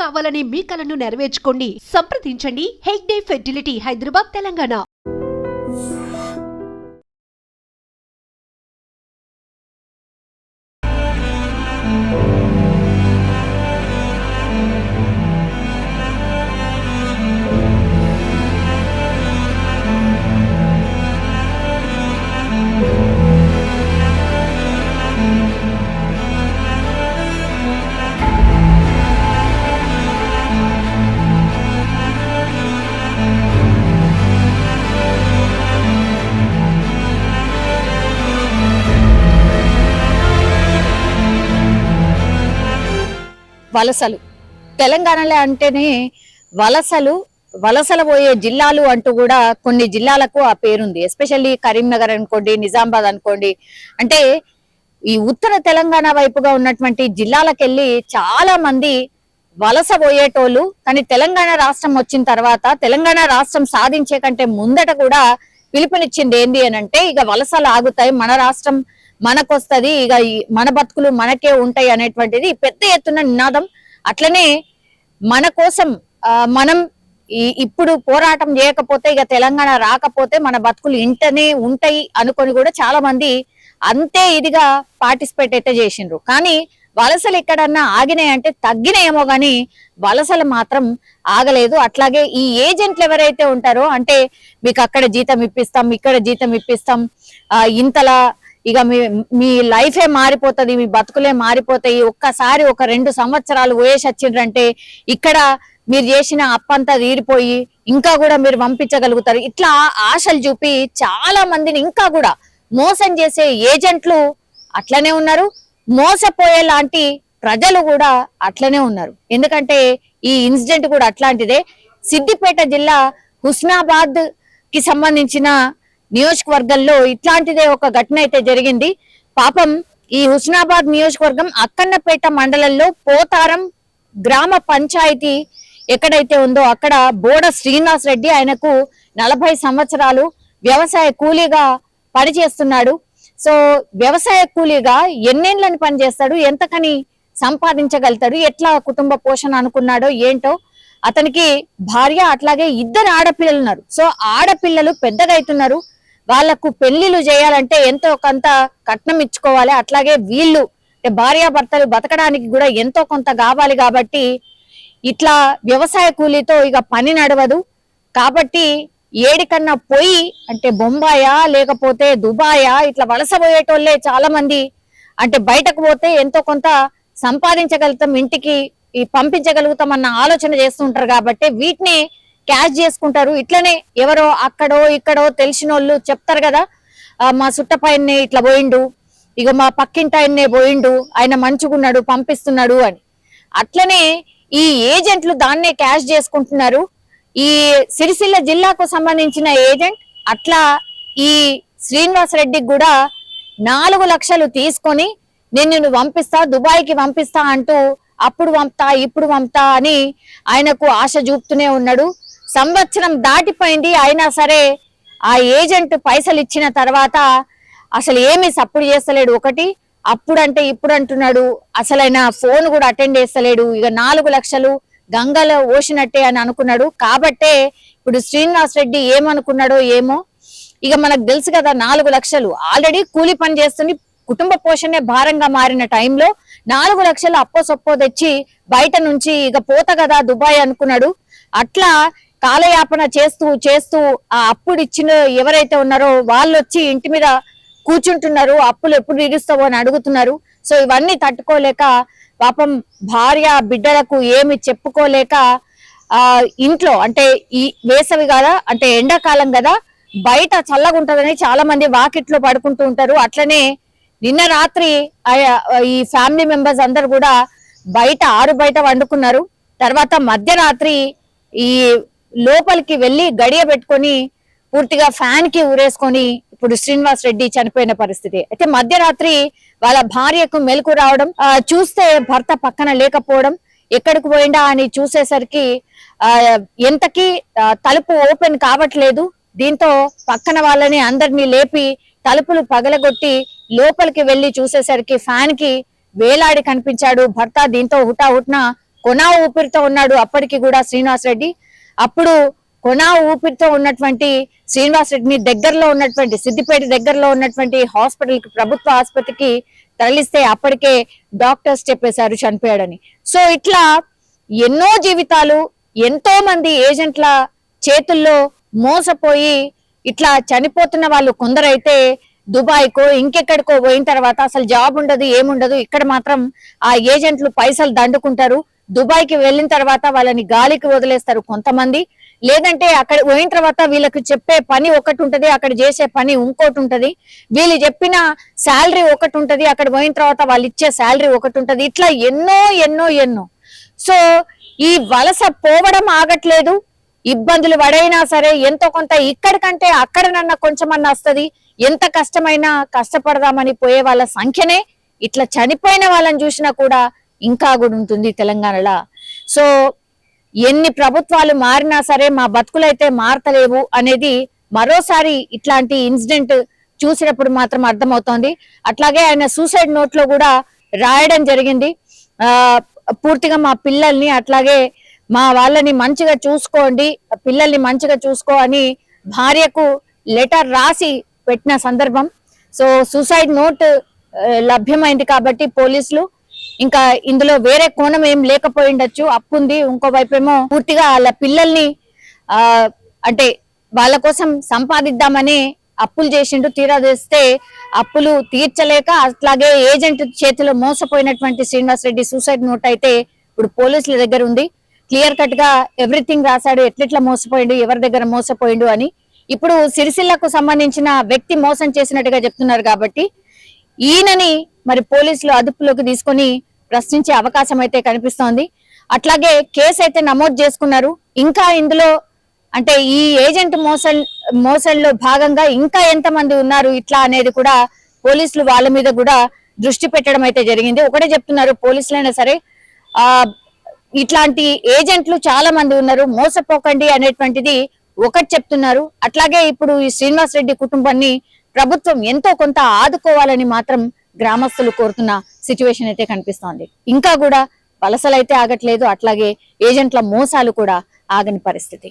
కావాలనే మీ కలను నెరవేర్చుకోండి. సంప్రదించండి హెగ్డే ఫెర్టిలిటీ, హైదరాబాద్, తెలంగాణ. వలసలు తెలంగాణలో అంటేనే వలసలు పోయే జిల్లాలు అంటూ కూడా కొన్ని జిల్లాలకు ఆ పేరుంది. ఎస్పెషల్లీ కరీంనగర్ అనుకోండి, నిజామాబాద్ అనుకోండి. అంటే ఈ ఉత్తర తెలంగాణ వైపుగా ఉన్నటువంటి జిల్లాలకెళ్ళి చాలా మంది వలస పోయేటోళ్ళు. కానీ తెలంగాణ రాష్ట్రం వచ్చిన తర్వాత, తెలంగాణ రాష్ట్రం సాధించే కంటే ముందట కూడా పిలుపునిచ్చింది ఏంది అని అంటే, ఇక వలసలు ఆగుతాయి, మన రాష్ట్రం మనకొస్తది, ఇక మన బతుకులు మనకే ఉంటాయి అనేటువంటిది పెద్ద ఎత్తున నినాదం. అట్లనే మన కోసం మనం ఇప్పుడు పోరాటం చేయకపోతే, ఇక తెలంగాణ రాకపోతే మన బతుకులు ఇంటనే ఉంటాయి అనుకొని కూడా చాలా మంది అంతే ఇదిగా పార్టిసిపేట్ అయితే చేసిండ్రు. కానీ వలసలు ఎక్కడన్నా ఆగినాయి అంటే తగ్గినాయేమో గాని వలసలు మాత్రం ఆగలేదు. అట్లాగే ఈ ఏజెంట్లు ఎవరైతే ఉంటారో, అంటే మీకు అక్కడ జీతం ఇప్పిస్తాం, ఇక్కడ జీతం ఇప్పిస్తాం, ఇంతలా ఇక మీ లైఫే మారిపోతుంది, మీ బతుకులే మారిపోతాయి, ఒక్కసారి ఒక 2 సంవత్సరాలు వయసు వచ్చిండ్రంటే ఇక్కడ మీరు చేసిన అప్పంతా తీరిపోయి ఇంకా కూడా మీరు పంపించగలుగుతారు. ఇట్లా ఆశలు చూపి చాలా మందిని ఇంకా కూడా మోసం చేసే ఏజెంట్లు అట్లనే ఉన్నారు, మోసపోయే లాంటి ప్రజలు కూడా అట్లనే ఉన్నారు. ఎందుకంటే ఈ ఇన్సిడెంట్ కూడా అట్లాంటిదే. సిద్దిపేట జిల్లా హుస్నాబాద్ కి సంబంధించిన నియోజకవర్గంలో ఇట్లాంటిదే ఒక ఘటన అయితే జరిగింది. పాపం ఈ హుస్నాబాద్ నియోజకవర్గం అక్కన్నపేట మండలంలో పోతారం గ్రామ పంచాయతీ ఎక్కడైతే ఉందో అక్కడ బోడ శ్రీనివాస్ రెడ్డి, ఆయనకు 40 సంవత్సరాలు, వ్యవసాయ కూలీగా పనిచేస్తున్నాడు. సో వ్యవసాయ కూలీగా ఎన్నేళ్ళని పనిచేస్తాడు, ఎంతకని సంపాదించగలుగుతాడు, ఎట్లా కుటుంబ పోషణ అనుకున్నాడో ఏంటో. అతనికి భార్య అట్లాగే 2 ఆడపిల్లలు ఉన్నారు. సో ఆడపిల్లలు పెద్దగా అవుతున్నారు, వాళ్లకు పెళ్లిళ్ళు చేయాలంటే ఎంతో కొంత కట్నం ఇచ్చుకోవాలి. అట్లాగే వీళ్ళు భార్యాభర్తలు బతకడానికి కూడా ఎంతో కొంత కావాలి. కాబట్టి ఇట్లా వ్యవసాయ కూలీతో ఇక పని నడవదు. కాబట్టి ఏడికన్నా పోయి అంటే బొంబాయా లేకపోతే దుబాయా ఇట్లా వలస పోయేటోళ్లే చాలా మంది. అంటే బయటకు పోతే ఎంతో కొంత సంపాదించగలుగుతాం, ఇంటికి పంపించగలుగుతాం అన్న ఆలోచన చేస్తుంటారు. కాబట్టి వీటిని క్యాష్ చేసుకుంటారు. ఇట్లనే ఎవరో అక్కడో ఇక్కడో తెలిసిన వాళ్ళు చెప్తారు కదా, మా సుట్టపైనే ఇట్లా పోయిండు, ఇక మా పక్కింటాయన్నే పోయిండు, ఆయన మంచుకున్నాడు పంపిస్తున్నాడు అని. అట్లనే ఈ ఏజెంట్లు దాన్నే క్యాష్ చేసుకుంటున్నారు. ఈ సిరిసిల్ల జిల్లాకు సంబంధించిన ఏజెంట్ అట్లా ఈ శ్రీనివాస్ రెడ్డికి కూడా 4 లక్షలు తీసుకొని నిన్ను పంపిస్తా, దుబాయ్కి పంపిస్తా అంటూ అప్పుడు పంపుతా ఇప్పుడు పంపుతా అని ఆయనకు ఆశ చూపుతూనే ఉన్నాడు. సంవత్సరం దాటిపోయింది, అయినా సరే ఆ ఏజెంట్ పైసలు ఇచ్చిన తర్వాత అసలు ఏమి సప్పుడు చేస్తలేడు. ఒకటి అప్పుడు అంటే ఇప్పుడు అంటున్నాడు, అసలైన ఫోన్ కూడా అటెండ్ చేస్తలేడు. ఇక 4 లక్షలు గంగలో ఓసినట్టే అని అనుకున్నాడు. కాబట్టే ఇప్పుడు శ్రీనివాస్ రెడ్డి ఏమనుకున్నాడో ఏమో. ఇక మనకు తెలుసు కదా, 4 లక్షలు ఆల్రెడీ కూలి పని చేస్తుంది, కుటుంబ పోషణే భారంగా మారిన టైంలో 4 లక్షలు అప్పో సొప్పో తెచ్చి బయట నుంచి ఇక పోత కదా దుబాయ్ అనుకున్నాడు. అట్లా కాలయాపన చేస్తూ చేస్తూ ఆ అప్పుడు ఇచ్చిన ఎవరైతే ఉన్నారో వాళ్ళు వచ్చి ఇంటి మీద కూర్చుంటున్నారు, అప్పులు ఎప్పుడు తీరుస్తావో అని అడుగుతున్నారు. సో ఇవన్నీ తట్టుకోలేక పాపం భార్య బిడ్డలకు ఏమి చెప్పుకోలేక ఇంట్లో, అంటే ఈ వేసవి కదా, అంటే ఎండాకాలం కదా, బయట చల్లగా ఉంటదని చాలా మంది వాకిట్లో పడుకుంటూ ఉంటారు. అట్లనే నిన్న రాత్రి ఈ ఫ్యామిలీ మెంబర్స్ అందరు కూడా ఆరు బయట వండుకున్నారు. తర్వాత మధ్యరాత్రి ఈ లోపలికి వెళ్ళి గడియ పెట్టుకొని పూర్తిగా ఫ్యాన్ కి ఊరేసుకొని ఇప్పుడు శ్రీనివాస్ రెడ్డి చనిపోయిన పరిస్థితి. అయితే మధ్యరాత్రి వాళ్ళ భార్యకు మెలకు రావడం, చూస్తే భర్త పక్కన లేకపోవడం, ఎక్కడికి పోయిందా అని చూసేసరికి ఎంతకి తలుపు ఓపెన్ కావట్లేదు. దీంతో పక్కన వాళ్ళని అందరినీ లేపి తలుపులు పగలగొట్టి లోపలికి వెళ్లి చూసేసరికి ఫ్యాన్ కి వేలాడి కనిపించాడు భర్త. దీంతో హుటాహుట్న కొనా ఊపిరితో ఉన్నాడు అప్పటికి కూడా శ్రీనివాస్ రెడ్డి. అప్పుడు కొనా ఊపిరితో ఉన్నటువంటి శ్రీనివాస్ రెడ్డిని దగ్గరలో ఉన్నటువంటి సిద్దిపేట దగ్గరలో ఉన్నటువంటి హాస్పిటల్ కి, ప్రభుత్వ ఆసుపత్రికి తరలిస్తే అప్పటికే డాక్టర్స్ చెప్పేశారు చనిపోయాడని. సో ఇట్లా ఎన్నో జీవితాలు, ఎంతో మంది ఏజెంట్ల చేతుల్లో మోసపోయి ఇట్లా చనిపోతున్న వాళ్ళు కొందరైతే దుబాయ్కో ఇంకెక్కడికో పోయిన తర్వాత అసలు జాబ్ ఉండదు, ఏముండదు. ఇక్కడ మాత్రం ఆ ఏజెంట్లు పైసలు దండుకుంటారు. దుబాయ్కి వెళ్ళిన తర్వాత వాళ్ళని గాలికి వదిలేస్తారు కొంతమంది. లేదంటే అక్కడ పోయిన తర్వాత వీళ్ళకి చెప్పే పని ఒకటి ఉంటది, అక్కడ చేసే పని ఇంకోటి ఉంటది. వీళ్ళు చెప్పిన శాలరీ ఒకటి ఉంటది, అక్కడ పోయిన తర్వాత వాళ్ళు ఇచ్చే శాలరీ ఒకటి ఉంటది. ఇట్లా ఎన్నో ఎన్నో ఎన్నో. సో ఈ వలస పోవడం ఆగట్లేదు. ఇబ్బందులు పడైనా సరే ఎంతో కొంత ఇక్కడికంటే అక్కడనన్నా కొంచెమన్నా వస్తుంది. ఎంత కష్టమైనా కష్టపడదామని పోయే వాళ్ళ సంఖ్యనే ఇట్లా చనిపోయిన వాళ్ళని చూసినా కూడా ఇంకా కూడా ఉంటుంది తెలంగాణలో. సో ఎన్ని ప్రభుత్వాలు మారినా సరే మా బతుకులైతే మారతలేవు అనేది మరోసారి ఇట్లాంటి ఇన్సిడెంట్ చూసినప్పుడు మాత్రం అర్థమవుతోంది. అట్లాగే ఆయన సూసైడ్ నోట్ లో కూడా రాయడం జరిగింది, పూర్తిగా మా పిల్లల్ని అట్లాగే మా వాళ్ళని మంచిగా చూసుకోండి, పిల్లల్ని మంచిగా చూసుకో అని భార్యకు లెటర్ రాసి పెట్టిన సందర్భం. సో సూసైడ్ నోట్ లభ్యమైంది కాబట్టి పోలీసులు ఇంకా ఇందులో వేరే కోణం ఏం లేకపోయిండొచ్చు, అప్పుంది. ఇంకోవైపు ఏమో పూర్తిగా వాళ్ళ పిల్లల్ని అంటే వాళ్ళ కోసం సంపాదిద్దామని అప్పులు చేసిండు. తీరా చేస్తే అప్పులు తీర్చలేక అట్లాగే ఏజెంట్ చేతిలో మోసపోయినటువంటి శ్రీనివాస్ రెడ్డి సూసైడ్ నోట్ అయితే ఇప్పుడు పోలీసుల దగ్గర ఉంది. క్లియర్ కట్ గా ఎవ్రీథింగ్ రాశాడు, ఎట్లెట్లా మోసపోయిండు, ఎవరి దగ్గర మోసపోయిండు అని. ఇప్పుడు సిరిసిల్లకు సంబంధించిన వ్యక్తి మోసం చేసినట్టుగా చెప్తున్నారు కాబట్టి ఈయనని మరి పోలీసులు అదుపులోకి తీసుకొని ప్రశ్నించే అవకాశం అయితే కనిపిస్తోంది. అట్లాగే కేసు అయితే నమోదు చేసుకున్నారు. ఇంకా ఇందులో అంటే ఈ ఏజెంట్ మోసంలో భాగంగా ఇంకా ఎంతమంది ఉన్నారు ఇట్లా అనేది కూడా పోలీసులు వాళ్ళ మీద కూడా దృష్టి పెట్టడం అయితే జరిగింది. ఒకటే చెప్తున్నారు పోలీసులైనా సరే, ఇట్లాంటి ఏజెంట్లు చాలా మంది ఉన్నారు, మోసపోకండి అనేటువంటిది ఒకటి చెప్తున్నారు. అట్లాగే ఇప్పుడు ఈ శ్రీనివాస్ రెడ్డి కుటుంబాన్ని ప్రభుత్వం ఎంతో కొంత ఆదుకోవాలని మాత్రం గ్రామస్తులు కోరుతున్న సిచ్యువేషన్ అయితే కనిపిస్తోంది. ఇంకా కూడా వలసలు అయితే ఆగట్లేదు, అట్లాగే ఏజెంట్ల మోసాలు కూడా ఆగని పరిస్థితి.